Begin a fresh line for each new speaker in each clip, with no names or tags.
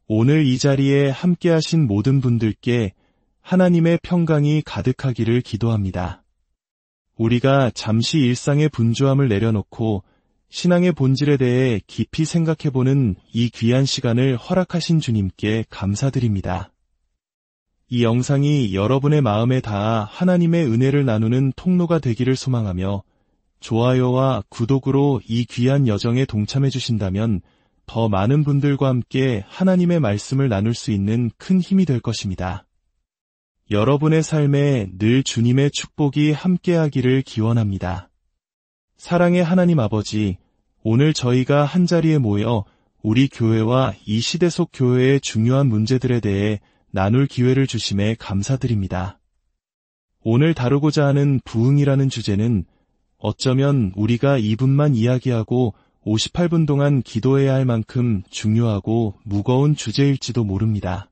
오늘 이 자리에 함께하신 모든 분들께 하나님의 평강이 가득하기를 기도합니다. 우리가 잠시 일상의 분주함을 내려놓고 신앙의 본질에 대해 깊이 생각해보는 이 귀한 시간을 허락하신 주님께 감사드립니다. 이 영상이 여러분의 마음에 닿아 하나님의 은혜를 나누는 통로가 되기를 소망하며 좋아요와 구독으로 이 귀한 여정에 동참해 주신다면 더 많은 분들과 함께 하나님의 말씀을 나눌 수 있는 큰 힘이 될 것입니다. 여러분의 삶에 늘 주님의 축복이 함께하기를 기원합니다. 사랑의 하나님 아버지, 오늘 저희가 한자리에 모여 우리 교회와 이 시대 속 교회의 중요한 문제들에 대해 나눌 기회를 주심에 감사드립니다. 오늘 다루고자 하는 부흥이라는 주제는 어쩌면 우리가 2분만 이야기하고 58분 동안 기도해야 할 만큼 중요하고 무거운 주제일지도 모릅니다.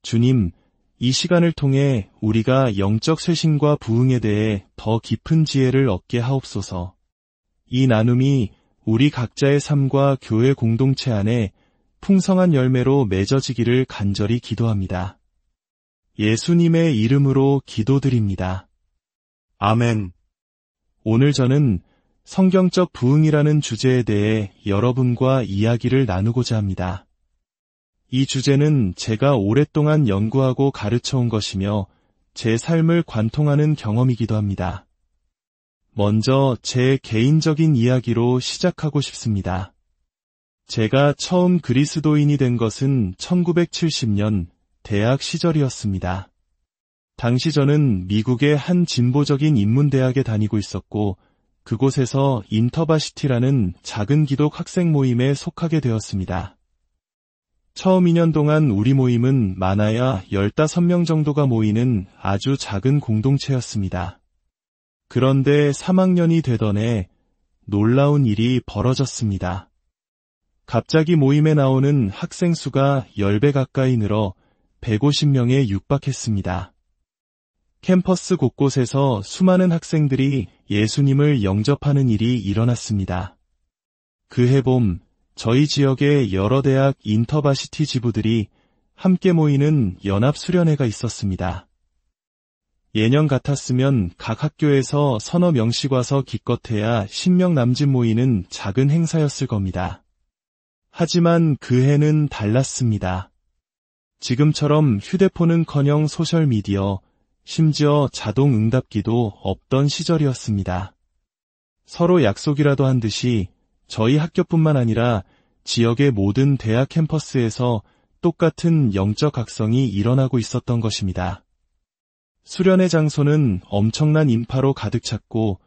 주님, 이 시간을 통해 우리가 영적 쇄신과 부흥에 대해 더 깊은 지혜를 얻게 하옵소서. 이 나눔이 우리 각자의 삶과 교회 공동체 안에 풍성한 열매로 맺어지기를 간절히 기도합니다. 예수님의 이름으로 기도드립니다. 아멘. 오늘 저는 성경적 부흥이라는 주제에 대해 여러분과 이야기를 나누고자 합니다. 이 주제는 제가 오랫동안 연구하고 가르쳐온 것이며 제 삶을 관통하는 경험이기도 합니다. 먼저 제 개인적인 이야기로 시작하고 싶습니다. 제가 처음 그리스도인이 된 것은 1970년 대학 시절이었습니다. 당시 저는 미국의 한 진보적인 인문대학에 다니고 있었고 그곳에서 인터바시티라는 작은 기독 학생 모임에 속하게 되었습니다. 처음 2년 동안 우리 모임은 많아야 15명 정도가 모이는 아주 작은 공동체였습니다. 그런데 3학년이 되던 해 놀라운 일이 벌어졌습니다. 갑자기 모임에 나오는 학생 수가 10배 가까이 늘어 150명에 육박했습니다. 캠퍼스 곳곳에서 수많은 학생들이 예수님을 영접하는 일이 일어났습니다. 그해 봄 저희 지역의 여러 대학 인터바시티 지부들이 함께 모이는 연합수련회가 있었습니다. 예년 같았으면 각 학교에서 서너 명씩 와서 기껏해야 10명 남짓 모이는 작은 행사였을 겁니다. 하지만 그 해는 달랐습니다. 지금처럼 휴대폰은커녕 소셜미디어, 심지어 자동 응답기도 없던 시절이었습니다. 서로 약속이라도 한 듯이 저희 학교뿐만 아니라 지역의 모든 대학 캠퍼스에서 똑같은 영적 각성이 일어나고 있었던 것입니다. 수련회 장소는 엄청난 인파로 가득 찼고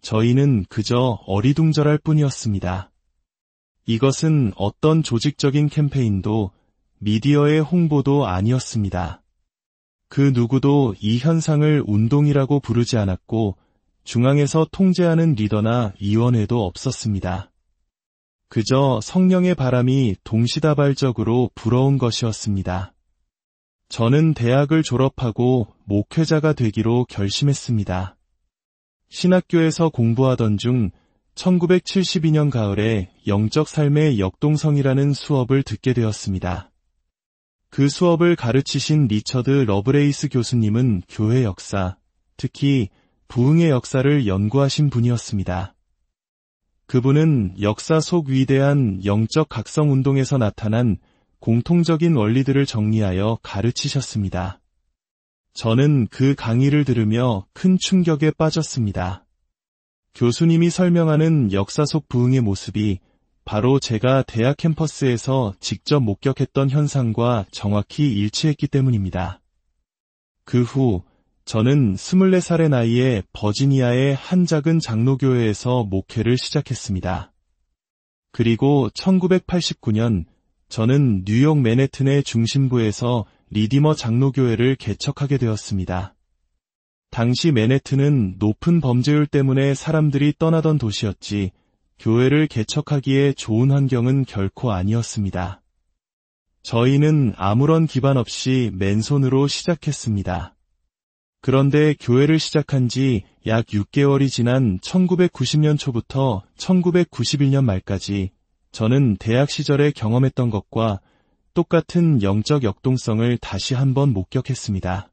저희는 그저 어리둥절할 뿐이었습니다. 이것은 어떤 조직적인 캠페인도 미디어의 홍보도 아니었습니다. 그 누구도 이 현상을 운동이라고 부르지 않았고 중앙에서 통제하는 리더나 위원회도 없었습니다. 그저 성령의 바람이 동시다발적으로 불어온 것이었습니다. 저는 대학을 졸업하고 목회자가 되기로 결심했습니다. 신학교에서 공부하던 중 1972년 가을에 영적 삶의 역동성이라는 수업을 듣게 되었습니다. 그 수업을 가르치신 리처드 러브레이스 교수님은 교회 역사, 특히 부흥의 역사를 연구하신 분이었습니다. 그분은 역사 속 위대한 영적 각성 운동에서 나타난 공통적인 원리들을 정리하여 가르치셨습니다. 저는 그 강의를 들으며 큰 충격에 빠졌습니다. 교수님이 설명하는 역사 속 부흥의 모습이 바로 제가 대학 캠퍼스에서 직접 목격했던 현상과 정확히 일치했기 때문입니다. 그 후 저는 24살의 나이에 버지니아의 한 작은 장로교회에서 목회를 시작했습니다. 그리고 1989년 저는 뉴욕 맨해튼의 중심부에서 리디머 장로교회를 개척하게 되었습니다. 당시 맨해튼은 높은 범죄율 때문에 사람들이 떠나던 도시였지 교회를 개척하기에 좋은 환경은 결코 아니었습니다. 저희는 아무런 기반 없이 맨손으로 시작했습니다. 그런데 교회를 시작한 지 약 6개월이 지난 1990년 초부터 1991년 말까지 저는 대학 시절에 경험했던 것과 똑같은 영적 역동성을 다시 한번 목격했습니다.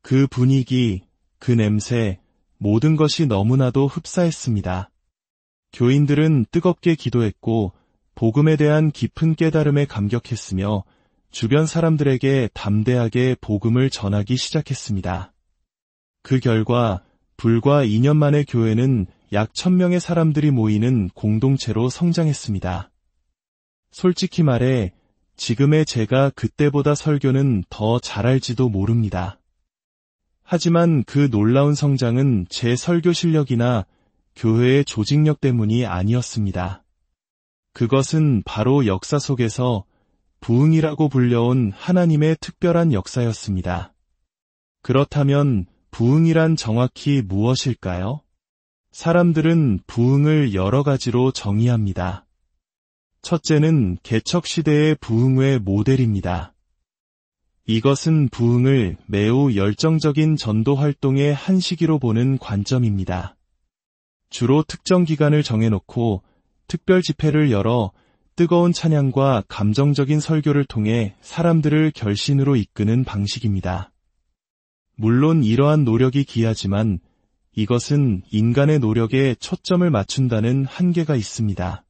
그 분위기, 그 냄새, 모든 것이 너무나도 흡사했습니다. 교인들은 뜨겁게 기도했고 복음에 대한 깊은 깨달음에 감격했으며 주변 사람들에게 담대하게 복음을 전하기 시작했습니다. 그 결과 불과 2년 만에 교회는 약 1000명의 사람들이 모이는 공동체로 성장했습니다. 솔직히 말해 지금의 제가 그때보다 설교는 더 잘할지도 모릅니다. 하지만 그 놀라운 성장은 제 설교 실력이나 교회의 조직력 때문이 아니었습니다. 그것은 바로 역사 속에서 부흥이라고 불려온 하나님의 특별한 역사였습니다. 그렇다면 부흥이란 정확히 무엇일까요? 사람들은 부흥을 여러 가지로 정의합니다. 첫째는 개척시대의 부흥의 모델입니다. 이것은 부흥을 매우 열정적인 전도 활동의 한 시기로 보는 관점입니다. 주로 특정 기간을 정해놓고 특별 집회를 열어 뜨거운 찬양과 감정적인 설교를 통해 사람들을 결신으로 이끄는 방식입니다. 물론 이러한 노력이 귀하지만 이것은 인간의 노력에 초점을 맞춘다는 한계가 있습니다.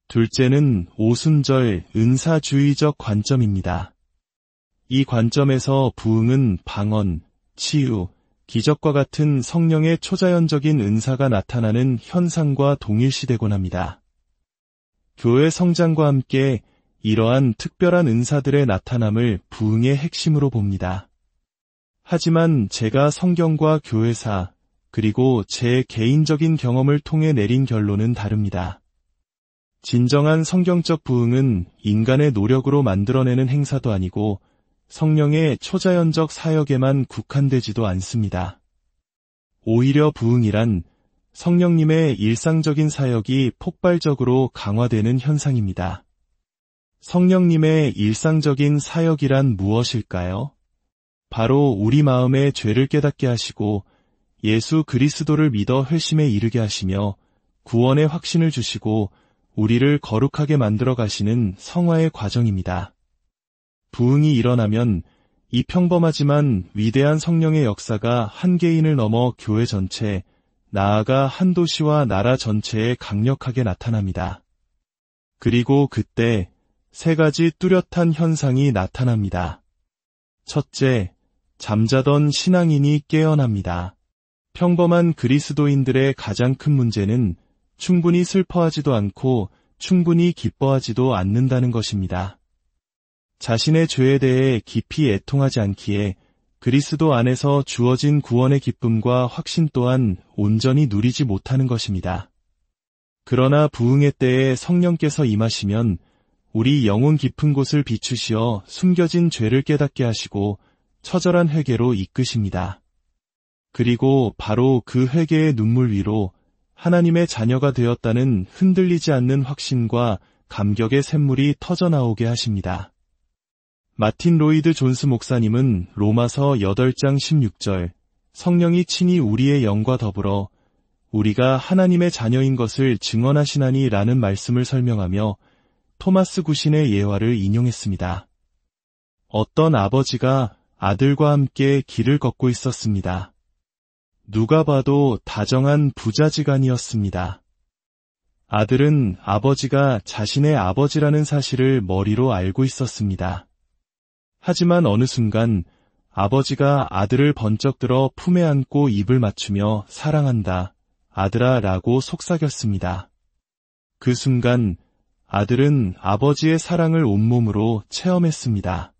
둘째는 오순절 은사주의적 관점입니다. 이 관점에서 부흥은 방언, 치유, 기적과 같은 성령의 초자연적인 은사가 나타나는 현상과 동일시되곤 합니다. 교회 성장과 함께 이러한 특별한 은사들의 나타남을 부흥의 핵심으로 봅니다. 하지만 제가 성경과 교회사, 그리고 제 개인적인 경험을 통해 내린 결론은 다릅니다. 진정한 성경적 부흥은 인간의 노력으로 만들어내는 행사도 아니고 성령의 초자연적 사역에만 국한되지도 않습니다. 오히려 부흥이란 성령님의 일상적인 사역이 폭발적으로 강화되는 현상입니다. 성령님의 일상적인 사역이란 무엇일까요? 바로 우리 마음의 죄를 깨닫게 하시고 예수 그리스도를 믿어 회심에 이르게 하시며 구원의 확신을 주시고 우리를 거룩하게 만들어 가시는 성화의 과정입니다. 부흥이 일어나면 이 평범하지만 위대한 성령의 역사가 한 개인을 넘어 교회 전체, 나아가 한 도시와 나라 전체에 강력하게 나타납니다. 그리고 그때 3가지 뚜렷한 현상이 나타납니다. 첫째, 잠자던 신앙인이 깨어납니다. 평범한 그리스도인들의 가장 큰 문제는 충분히 슬퍼하지도 않고 충분히 기뻐하지도 않는다는 것입니다. 자신의 죄에 대해 깊이 애통하지 않기에 그리스도 안에서 주어진 구원의 기쁨과 확신 또한 온전히 누리지 못하는 것입니다. 그러나 부흥의 때에 성령께서 임하시면 우리 영혼 깊은 곳을 비추시어 숨겨진 죄를 깨닫게 하시고 처절한 회개로 이끄십니다. 그리고 바로 그 회개의 눈물 위로 하나님의 자녀가 되었다는 흔들리지 않는 확신과 감격의 샘물이 터져나오게 하십니다. 마틴 로이드 존스 목사님은 로마서 8장 16절 성령이 친히 우리의 영과 더불어 우리가 하나님의 자녀인 것을 증언하시나니 라는 말씀을 설명하며 토마스 구신의 예화를 인용했습니다. 어떤 아버지가 아들과 함께 길을 걷고 있었습니다. 누가 봐도 다정한 부자지간이었습니다. 아들은 아버지가 자신의 아버지라는 사실을 머리로 알고 있었습니다. 하지만 어느 순간 아버지가 아들을 번쩍 들어 품에 안고 입을 맞추며 사랑한다, 아들아 라고 속삭였습니다. 그 순간 아들은 아버지의 사랑을 온몸으로 체험했습니다.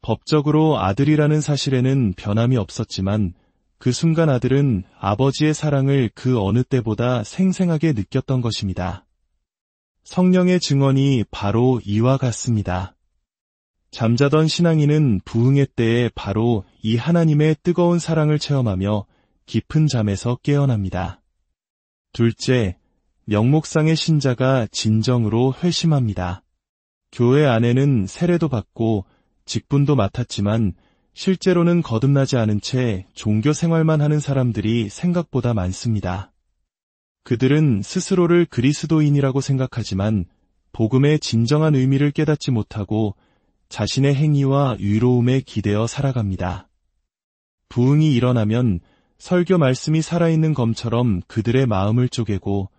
법적으로 아들이라는 사실에는 변함이 없었지만 그 순간 아들은 아버지의 사랑을 그 어느 때보다 생생하게 느꼈던 것입니다. 성령의 증언이 바로 이와 같습니다. 잠자던 신앙인은 부흥의 때에 바로 이 하나님의 뜨거운 사랑을 체험하며 깊은 잠에서 깨어납니다. 둘째, 명목상의 신자가 진정으로 회심합니다. 교회 안에는 세례도 받고 직분도 맡았지만 실제로는 거듭나지 않은 채 종교 생활만 하는 사람들이 생각보다 많습니다. 그들은 스스로를 그리스도인이라고 생각하지만 복음의 진정한 의미를 깨닫지 못하고 자신의 행위와 위로움에 기대어 살아갑니다. 부흥이 일어나면 설교 말씀이 살아있는 검처럼 그들의 마음을 쪼개고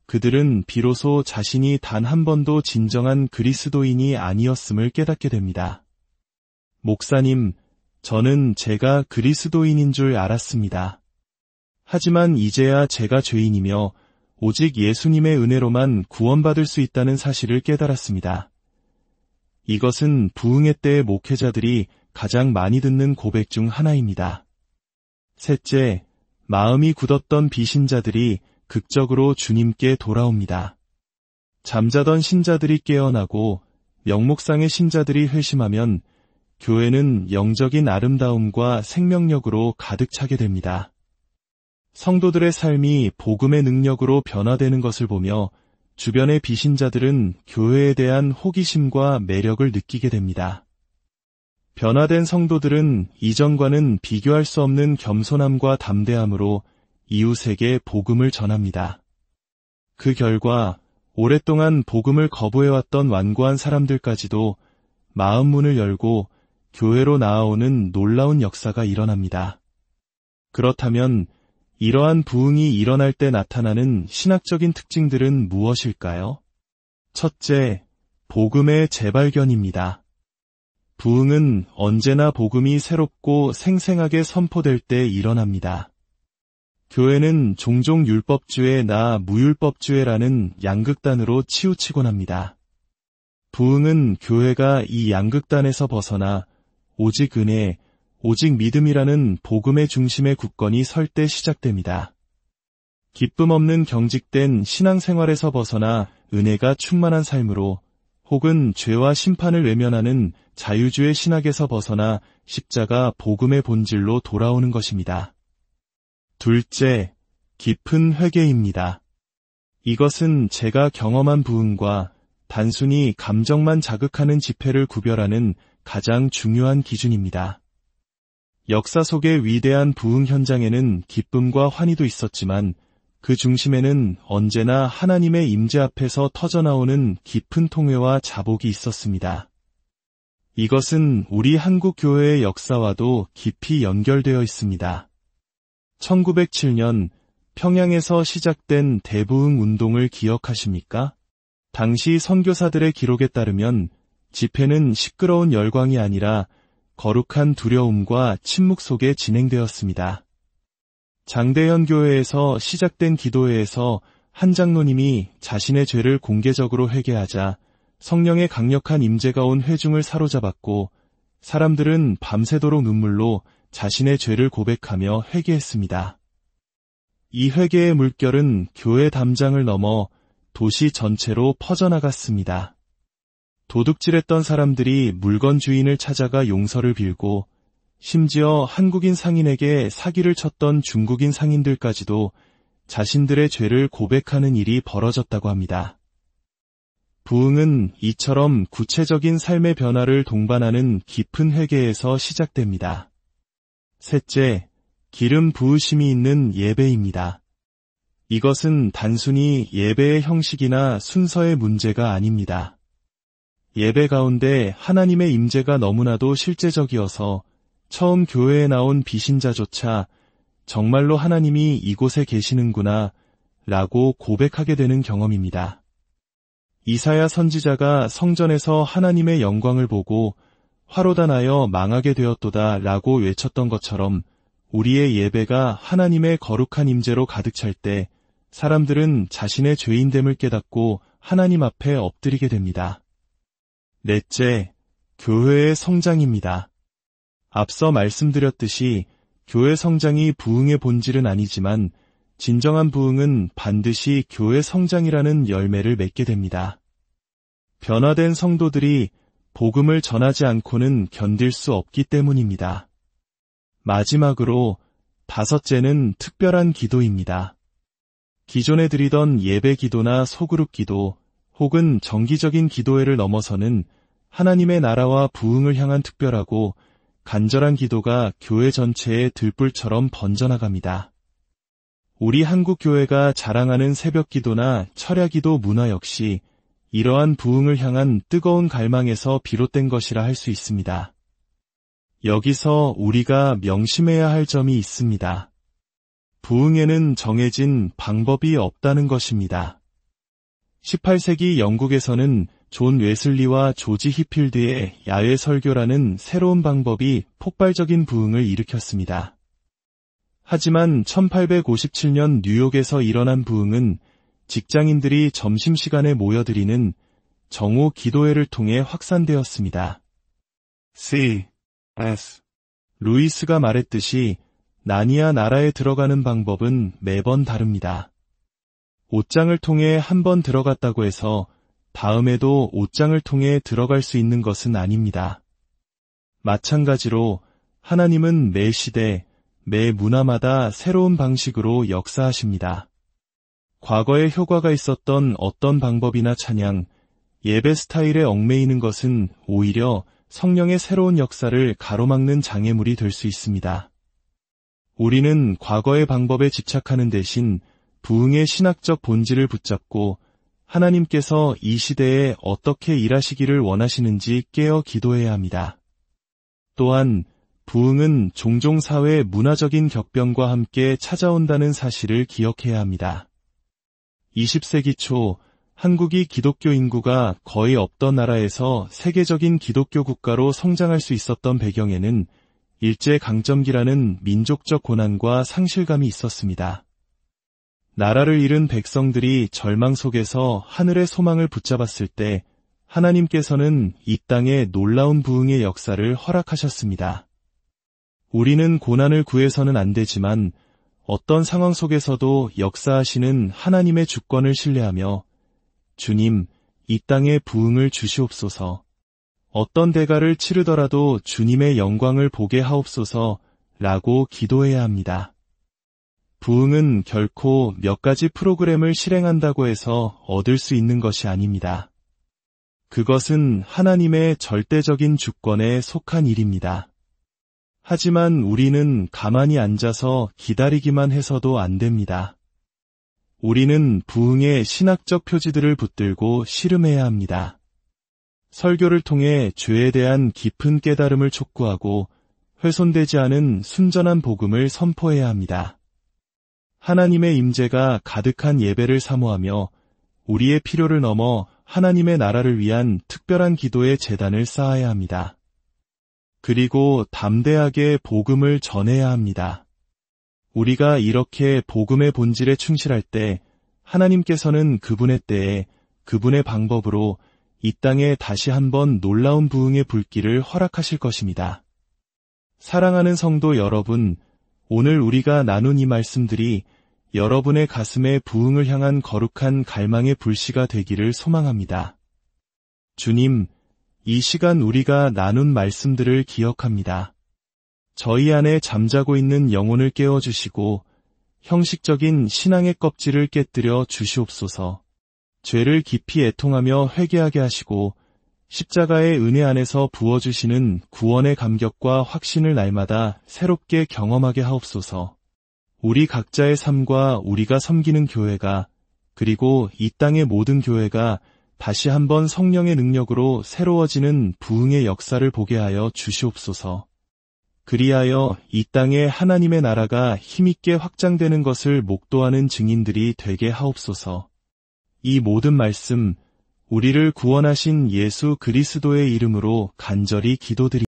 그들은 비로소 자신이 단 한 번도 진정한 그리스도인이 아니었음을 깨닫게 됩니다. 목사님, 저는 제가 그리스도인인 줄 알았습니다. 하지만 이제야 제가 죄인이며 오직 예수님의 은혜로만 구원받을 수 있다는 사실을 깨달았습니다. 이것은 부흥회 때의 목회자들이 가장 많이 듣는 고백 중 하나입니다. 셋째, 마음이 굳었던 비신자들이 극적으로 주님께 돌아옵니다. 잠자던 신자들이 깨어나고 명목상의 신자들이 회심하면 교회는 영적인 아름다움과 생명력으로 가득 차게 됩니다. 성도들의 삶이 복음의 능력으로 변화되는 것을 보며 주변의 비신자들은 교회에 대한 호기심과 매력을 느끼게 됩니다. 변화된 성도들은 이전과는 비교할 수 없는 겸손함과 담대함으로 이웃에게 복음을 전합니다. 그 결과 오랫동안 복음을 거부해왔던 완고한 사람들까지도 마음 문을 열고 교회로 나아오는 놀라운 역사가 일어납니다. 그렇다면 이러한 부흥이 일어날 때 나타나는 신학적인 특징들은 무엇일까요? 첫째, 복음의 재발견입니다. 부흥은 언제나 복음이 새롭고 생생하게 선포될 때 일어납니다. 교회는 종종 율법주의 무율법주의라는 양극단으로 치우치곤 합니다. 부흥은 교회가 이 양극단에서 벗어나 오직 은혜, 오직 믿음이라는 복음의 중심에 굳건히 설 때 시작됩니다. 기쁨 없는 경직된 신앙생활에서 벗어나 은혜가 충만한 삶으로 혹은 죄와 심판을 외면하는 자유주의 신학에서 벗어나 십자가 복음의 본질로 돌아오는 것입니다. 둘째, 깊은 회개입니다. 이것은 제가 경험한 부흥과 단순히 감정만 자극하는 집회를 구별하는 가장 중요한 기준입니다. 역사 속의 위대한 부흥 현장에는 기쁨과 환희도 있었지만 그 중심에는 언제나 하나님의 임재 앞에서 터져나오는 깊은 통회와 자복이 있었습니다. 이것은 우리 한국 교회의 역사와도 깊이 연결되어 있습니다. 1907년 평양에서 시작된 대부흥 운동을 기억하십니까? 당시 선교사들의 기록에 따르면 집회는 시끄러운 열광이 아니라 거룩한 두려움과 침묵 속에 진행되었습니다. 장대현 교회에서 시작된 기도회에서 한 장로님이 자신의 죄를 공개적으로 회개하자 성령의 강력한 임재가 온 회중을 사로잡았고 사람들은 밤새도록 눈물로 자신의 죄를 고백하며 회개했습니다. 이 회개의 물결은 교회 담장을 넘어 도시 전체로 퍼져나갔습니다. 도둑질했던 사람들이 물건 주인을 찾아가 용서를 빌고 심지어 한국인 상인에게 사기를 쳤던 중국인 상인들까지도 자신들의 죄를 고백하는 일이 벌어졌다고 합니다. 부흥은 이처럼 구체적인 삶의 변화를 동반하는 깊은 회개에서 시작됩니다. 셋째, 기름 부으심이 있는 예배입니다. 이것은 단순히 예배의 형식이나 순서의 문제가 아닙니다. 예배 가운데 하나님의 임재가 너무나도 실제적이어서 처음 교회에 나온 비신자조차 정말로 하나님이 이곳에 계시는구나 라고 고백하게 되는 경험입니다. 이사야 선지자가 성전에서 하나님의 영광을 보고 화로단하여 망하게 되었도다 라고 외쳤던 것처럼 우리의 예배가 하나님의 거룩한 임재로 가득 찰 때 사람들은 자신의 죄인됨을 깨닫고 하나님 앞에 엎드리게 됩니다. 넷째, 교회의 성장입니다. 앞서 말씀드렸듯이 교회 성장이 부흥의 본질은 아니지만 진정한 부흥은 반드시 교회 성장이라는 열매를 맺게 됩니다. 변화된 성도들이 복음을 전하지 않고는 견딜 수 없기 때문입니다. 마지막으로 다섯째는 특별한 기도입니다. 기존에 드리던 예배 기도나 소그룹 기도 혹은 정기적인 기도회를 넘어서는 하나님의 나라와 부흥을 향한 특별하고 간절한 기도가 교회 전체에 들불처럼 번져나갑니다. 우리 한국 교회가 자랑하는 새벽 기도나 철야 기도 문화 역시 이러한 부흥을 향한 뜨거운 갈망에서 비롯된 것이라 할 수 있습니다. 여기서 우리가 명심해야 할 점이 있습니다. 부흥에는 정해진 방법이 없다는 것입니다. 18세기 영국에서는 존 웨슬리와 조지 히필드의 야외 설교라는 새로운 방법이 폭발적인 부흥을 일으켰습니다. 하지만 1857년 뉴욕에서 일어난 부흥은 직장인들이 점심시간에 모여드리는 정오 기도회를 통해 확산되었습니다. C.S. 루이스가 말했듯이 나니아 나라에 들어가는 방법은 매번 다릅니다. 옷장을 통해 한 번 들어갔다고 해서 다음에도 옷장을 통해 들어갈 수 있는 것은 아닙니다. 마찬가지로 하나님은 매 시대, 매 문화마다 새로운 방식으로 역사하십니다. 과거에 효과가 있었던 어떤 방법이나 찬양, 예배 스타일에 얽매이는 것은 오히려 성령의 새로운 역사를 가로막는 장애물이 될 수 있습니다. 우리는 과거의 방법에 집착하는 대신 부흥의 신학적 본질을 붙잡고 하나님께서 이 시대에 어떻게 일하시기를 원하시는지 깨어 기도해야 합니다. 또한 부흥은 종종 사회 문화적인 격변과 함께 찾아온다는 사실을 기억해야 합니다. 20세기 초 한국이 기독교 인구가 거의 없던 나라에서 세계적인 기독교 국가로 성장할 수 있었던 배경에는 일제강점기라는 민족적 고난과 상실감이 있었습니다. 나라를 잃은 백성들이 절망 속에서 하늘의 소망을 붙잡았을 때 하나님께서는 이 땅에 놀라운 부흥의 역사를 허락하셨습니다. 우리는 고난을 구해서는 안 되지만 어떤 상황 속에서도 역사하시는 하나님의 주권을 신뢰하며 주님, 이 땅에 부흥을 주시옵소서. 어떤 대가를 치르더라도 주님의 영광을 보게 하옵소서 라고 기도해야 합니다. 부흥은 결코 몇 가지 프로그램을 실행한다고 해서 얻을 수 있는 것이 아닙니다. 그것은 하나님의 절대적인 주권에 속한 일입니다. 하지만 우리는 가만히 앉아서 기다리기만 해서도 안 됩니다. 우리는 부흥의 신학적 표지들을 붙들고 씨름해야 합니다. 설교를 통해 죄에 대한 깊은 깨달음을 촉구하고 훼손되지 않은 순전한 복음을 선포해야 합니다. 하나님의 임재가 가득한 예배를 사모하며 우리의 필요를 넘어 하나님의 나라를 위한 특별한 기도의 제단을 쌓아야 합니다. 그리고 담대하게 복음을 전해야 합니다. 우리가 이렇게 복음의 본질에 충실할 때 하나님께서는 그분의 때에 그분의 방법으로 이 땅에 다시 한번 놀라운 부흥의 불길을 허락하실 것입니다. 사랑하는 성도 여러분, 오늘 우리가 나눈 이 말씀들이 여러분의 가슴에 부흥을 향한 거룩한 갈망의 불씨가 되기를 소망합니다. 주님, 이 시간 우리가 나눈 말씀들을 기억합니다. 저희 안에 잠자고 있는 영혼을 깨워주시고 형식적인 신앙의 껍질을 깨뜨려 주시옵소서. 죄를 깊이 애통하며 회개하게 하시고 십자가의 은혜 안에서 부어주시는 구원의 감격과 확신을 날마다 새롭게 경험하게 하옵소서. 우리 각자의 삶과 우리가 섬기는 교회가 그리고 이 땅의 모든 교회가 다시 한번 성령의 능력으로 새로워지는 부흥의 역사를 보게 하여 주시옵소서. 그리하여 이 땅에 하나님의 나라가 힘있게 확장되는 것을 목도하는 증인들이 되게 하옵소서. 이 모든 말씀, 우리를 구원하신 예수 그리스도의 이름으로 간절히 기도드립니다.